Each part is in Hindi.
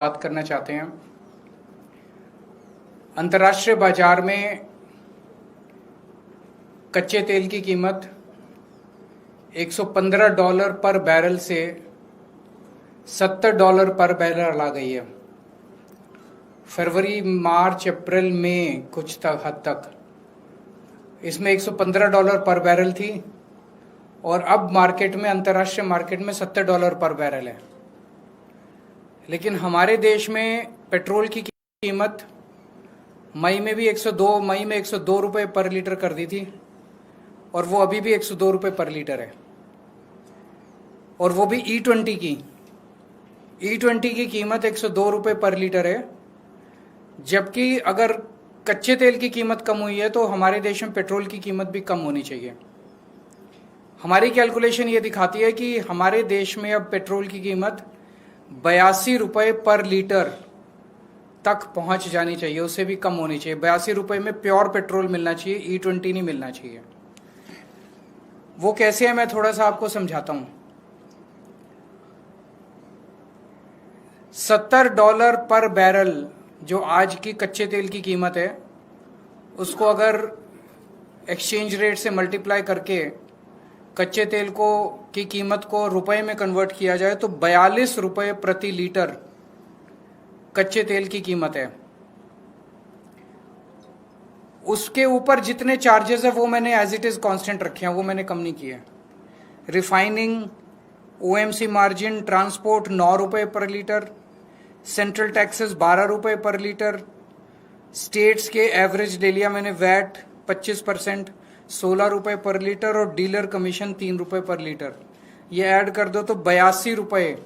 बात करना चाहते हैं। अंतर्राष्ट्रीय बाजार में कच्चे तेल की कीमत $115 पर बैरल से $70 पर बैरल आ गई है। फरवरी, मार्च, अप्रैल में कुछ हद तक इसमें $115 पर बैरल थी और अब मार्केट में, अंतर्राष्ट्रीय मार्केट में $70 पर बैरल है। लेकिन हमारे देश में पेट्रोल की कीमत मई में 102 रुपये पर लीटर कर दी थी और वो अभी भी 102 रुपये पर लीटर है, और वो भी E20 की कीमत 102 रुपये पर लीटर है। जबकि अगर कच्चे तेल की कीमत कम हुई है तो हमारे देश में पेट्रोल की कीमत भी कम होनी चाहिए। हमारी कैलकुलेशन ये दिखाती है कि हमारे देश में अब पेट्रोल की कीमत 82 रुपये पर लीटर तक पहुंच जानी चाहिए, उससे भी कम होनी चाहिए। 82 रुपये में प्योर पेट्रोल मिलना चाहिए, E20 नहीं मिलना चाहिए। वो कैसे है, मैं थोड़ा सा आपको समझाता हूं। $70 पर बैरल जो आज की कच्चे तेल की कीमत है, उसको अगर एक्सचेंज रेट से मल्टीप्लाई करके कच्चे तेल की कीमत को रुपए में कन्वर्ट किया जाए तो 42 रुपये प्रति लीटर कच्चे तेल की कीमत है। उसके ऊपर जितने चार्जेस है वो मैंने एज इट इज कांस्टेंट रखे हैं, वो मैंने कम नहीं किए। रिफाइनिंग, OMC मार्जिन, ट्रांसपोर्ट 9 रुपये पर लीटर, सेंट्रल टैक्सेस 12 रुपये पर लीटर, स्टेट्स के एवरेज ले लिया मैंने, वैट 25%, 16 रुपये पर लीटर, और डीलर कमीशन 3 रुपये पर लीटर। ये ऐड कर दो तो 82 रुपये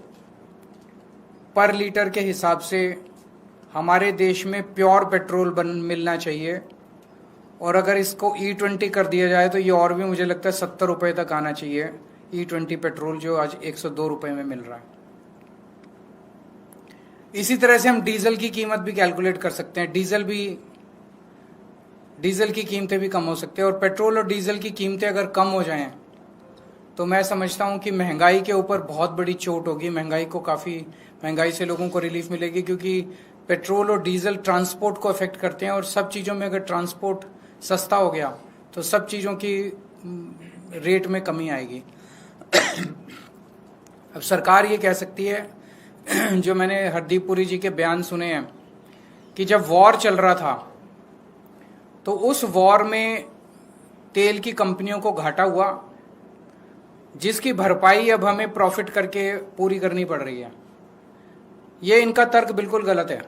पर लीटर के हिसाब से हमारे देश में प्योर पेट्रोल मिलना चाहिए। और अगर इसको E20 कर दिया जाए तो ये और भी मुझे लगता है 70 रुपये तक आना चाहिए, E20 पेट्रोल जो आज 102 रुपये में मिल रहा है। इसी तरह से हम डीजल की कीमत भी कैलकुलेट कर सकते हैं। डीजल की कीमतें भी कम हो सकती है, और पेट्रोल और डीजल की कीमतें अगर कम हो जाएं तो मैं समझता हूं कि महंगाई के ऊपर बहुत बड़ी चोट होगी। महंगाई से लोगों को रिलीफ मिलेगी, क्योंकि पेट्रोल और डीजल ट्रांसपोर्ट को अफेक्ट करते हैं, और सब चीज़ों में अगर ट्रांसपोर्ट सस्ता हो गया तो सब चीज़ों की रेट में कमी आएगी। अब सरकार ये कह सकती है, जो मैंने हरदीप पुरी जी के बयान सुने हैं, कि जब वॉर चल रहा था तो उस वॉर में तेल की कंपनियों को घाटा हुआ, जिसकी भरपाई अब हमें प्रॉफिट करके पूरी करनी पड़ रही है। ये इनका तर्क बिल्कुल गलत है।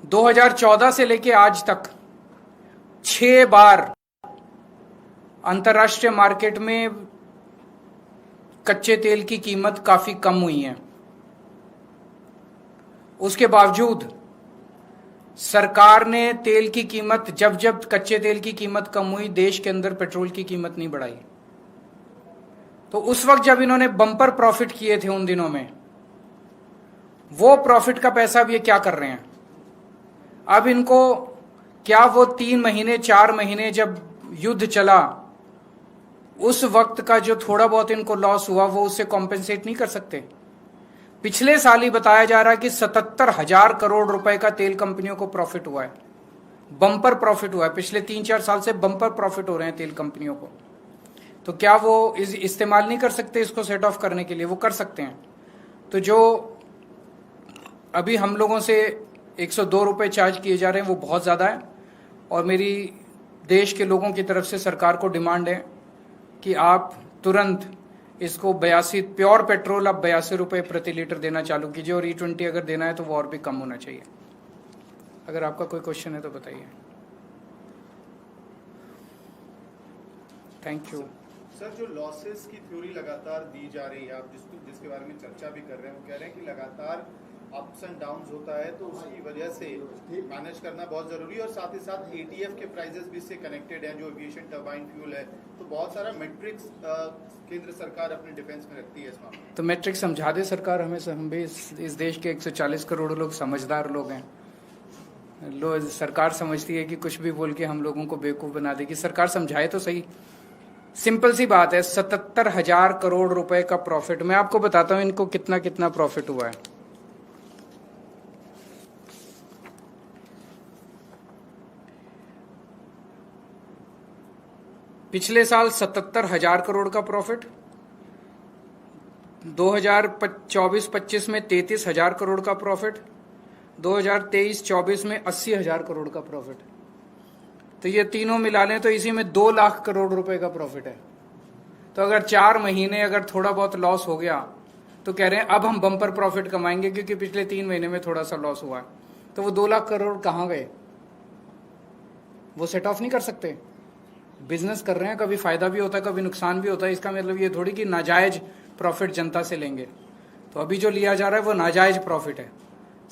2014 से लेके आज तक 6 बार अंतर्राष्ट्रीय मार्केट में कच्चे तेल की कीमत काफी कम हुई है। उसके बावजूद सरकार ने तेल की कीमत, जब कच्चे तेल की कीमत कम हुई, देश के अंदर पेट्रोल की कीमत नहीं बढ़ाई। तो उस वक्त जब इन्होंने बम्पर प्रॉफिट किए थे उन दिनों में, वो प्रॉफिट का पैसा अब ये क्या कर रहे हैं? अब इनको क्या वो 3 महीने 4 महीने जब युद्ध चला, उस वक्त का जो थोड़ा बहुत इनको लॉस हुआ वो उससे कॉम्पेंसेट नहीं कर सकते? पिछले साल ही बताया जा रहा है कि 77,000 करोड़ रुपए का तेल कंपनियों को प्रॉफिट हुआ है, बम्पर प्रॉफिट हुआ है। पिछले 3-4 साल से बम्पर प्रॉफिट हो रहे हैं तेल कंपनियों को। तो क्या वो इस्तेमाल नहीं कर सकते इसको सेट ऑफ करने के लिए? वो कर सकते हैं। तो जो अभी हम लोगों से 102 रुपये चार्ज किए जा रहे हैं वो बहुत ज़्यादा है, और मेरी देश के लोगों की तरफ से सरकार को डिमांड है कि आप तुरंत इसको 82 प्योर पेट्रोल अब 82 रुपये प्रति लीटर देना चालू कीजिए, और E20 अगर देना है तो वो और भी कम होना चाहिए। अगर आपका कोई क्वेश्चन है तो बताइए। Thank you. सर, जो लॉसेस की थ्योरी लगातार दी जा रही है, आप जिसके बारे में चर्चा भी कर रहे हैं, वो कह रहे हैं कि लगातार अप्स एंड डाउन्स होता है, तो उसकी वजह से मैनेज करना बहुत जरूरी है, और साथ ही साथ ATF के प्राइसेस भी इससे कनेक्टेड हैं, जो एविएशन टरबाइन फ्यूल है। तो बहुत सारा मैट्रिक्स केंद्र सरकार अपने डिफेंस में रखती है इस मामले में। तो मैट्रिक्स समझा दे सरकार हमें। हम भी इस देश के 140 करोड़ लोग समझदार लोग हैं। सरकार समझती है कि कुछ भी बोल के हम लोगों को बेवकूफ़ बना देगी। सरकार समझाए तो सही। सिंपल सी बात है, 77,000 करोड़ रुपए का प्रॉफिट। मैं आपको बताता हूं इनको कितना कितना प्रॉफिट हुआ है। पिछले साल 77,000 करोड़ का प्रॉफिट, 2024-25 में 33,000 करोड़ का प्रॉफिट, 2023-24 में 80,000 करोड़ का प्रॉफिट। तो ये तीनों मिला लें तो इसी में 2 लाख करोड़ रुपए का प्रॉफिट है। तो अगर 4 महीने अगर थोड़ा बहुत लॉस हो गया तो कह रहे हैं अब हम बम्पर प्रॉफिट कमाएंगे क्योंकि पिछले 3 महीने में थोड़ा सा लॉस हुआ है। तो वो 2 लाख करोड़ कहाँ गए? वो सेट ऑफ नहीं कर सकते। बिजनेस कर रहे हैं, कभी फायदा भी होता है कभी नुकसान भी होता है। इसका मतलब ये थोड़ी कि नाजायज प्रॉफिट जनता से लेंगे। तो अभी जो लिया जा रहा है वो नाजायज प्रॉफिट है।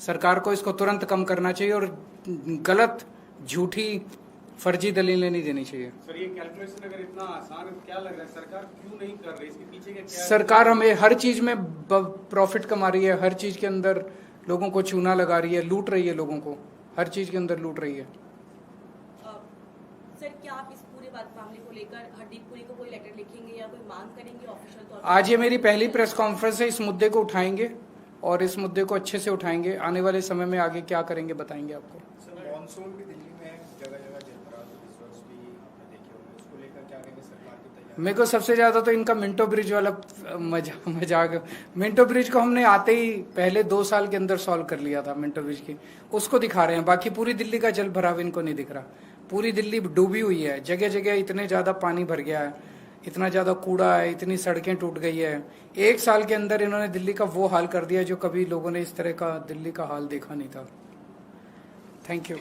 सरकार को इसको तुरंत कम करना चाहिए और गलत, झूठी, फर्जी दलीलें नहीं देनी चाहिए। सर, ये कैलकुलेशन अगर इतना आसान है तो क्या लग रहा है सरकार क्यों नहीं कर रही? इसके पीछे का क्या? सरकार हमें हर चीज में प्रॉफिट कमा रही है, हर चीज के अंदर लोगों को चूना लगा रही है, लूट रही है लोगों को, हर चीज के अंदर लूट रही है। सर, क्या आप इस पूरे मामले को लेकर हरदीप पुरी को कोई लेटर लिखेंगे या कोई मांग करेंगे ऑफिशियल तौर पर? आज ये मेरी पहली प्रेस कॉन्फ्रेंस है, इस मुद्दे को उठाएंगे और इस मुद्दे को अच्छे से उठाएंगे। आने वाले समय में आगे क्या करेंगे बताएंगे आपको। मॉनसून भी दिल्ली में जगह जगह चल रहा है, तो इस वर्ष भी आपने देखे होंगे, उसको लेकर क्या कहेंगे सरकार की तैयारी? मेरे को सबसे ज्यादा तो इनका मिंटो ब्रिज वाला मजाक। मिंटो ब्रिज को हमने आते ही पहले 2 साल के अंदर सॉल्व कर लिया था। मिंटो ब्रिज की उसको दिखा रहे हैं, बाकी पूरी दिल्ली का जल भराव इनको नहीं दिख रहा। पूरी दिल्ली डूबी हुई है, जगह जगह इतने ज्यादा पानी भर गया है, इतना ज्यादा कूड़ा है, इतनी सड़कें टूट गई है। 1 साल के अंदर इन्होंने दिल्ली का वो हाल कर दिया जो कभी लोगों ने इस तरह का दिल्ली का हाल देखा नहीं था। Thank you.